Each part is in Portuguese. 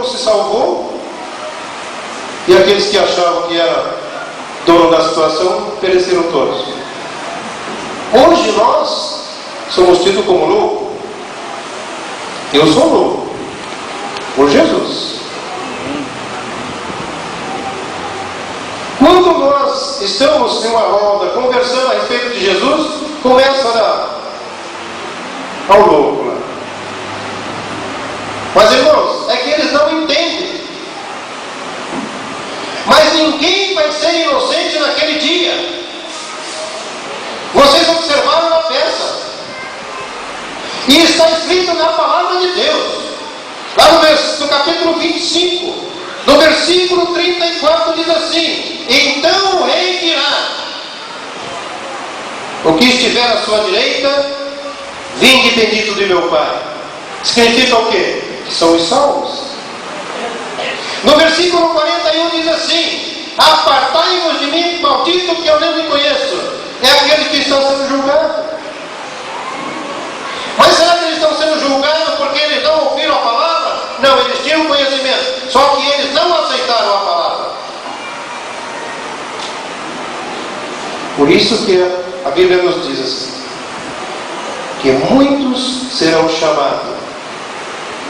povo se salvou, e aqueles que achavam que era dono da situação pereceram todos. Hoje nós somos tidos como loucos. Eu sou louco por Jesus. Quando nós estamos em uma roda conversando a respeito de Jesus, começa a dar ao louco lá. Mas irmãos, é que eles não entendem. Mas ninguém vai ser inocente naquele dia. Vocês observaram a peça. E está escrito na palavra de Deus. Lá no capítulo 25, no versículo 34 diz assim: então o rei dirá: o que estiver à sua direita, vinde bendito de meu Pai. Significa o quê? Que são os salvos. No versículo 41 diz assim: apartai-vos de mim, maldito, que eu não me conheço. É aquele que está sendo julgado. Mas será que eles estão sendo julgados porque eles não ouviram a palavra? Não, eles tinham conhecimento, só que eles não aceitaram a palavra. Por isso que a Bíblia nos diz assim, que muitos serão chamados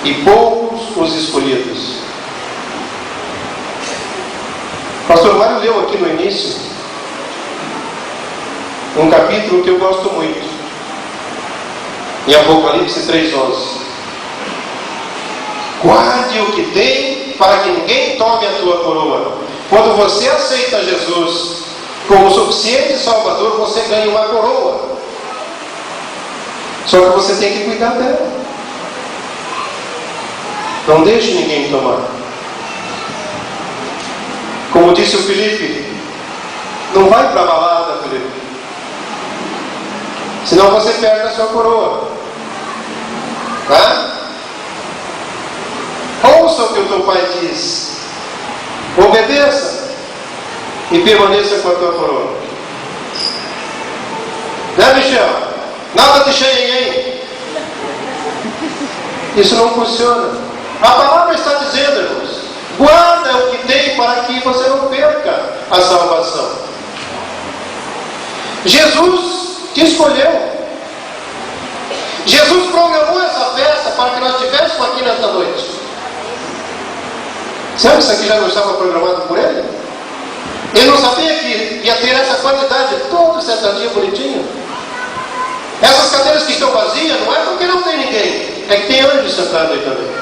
e poucos os escolhidos. Pastor Mário leu aqui no início um capítulo que eu gosto muito, em Apocalipse 3:11. Guarde o que tem, para que ninguém tome a tua coroa. Quando você aceita Jesus como suficiente Salvador, você ganha uma coroa. Só que você tem que cuidar dela. Não deixe ninguém tomar. Como disse o Felipe, não vai para a balada, Felipe, senão você perde a sua coroa. Tá? Ouça o que o teu pai diz, obedeça e permaneça com a tua coroa. Né, Michel? Nada de xenhenhen. Isso não funciona. A palavra está dizendo, irmãos, guarda o que tem para que você não perca a salvação. Jesus te escolheu. Jesus programou essa festa para que nós estivéssemos aqui nesta noite. Sabe que isso aqui já não estava programado por ele? Ele não sabia que ia ter essa qualidade toda sentadinha, bonitinho. Essas cadeiras que estão vazias não é porque não tem ninguém, é que tem anjos sentados aí também.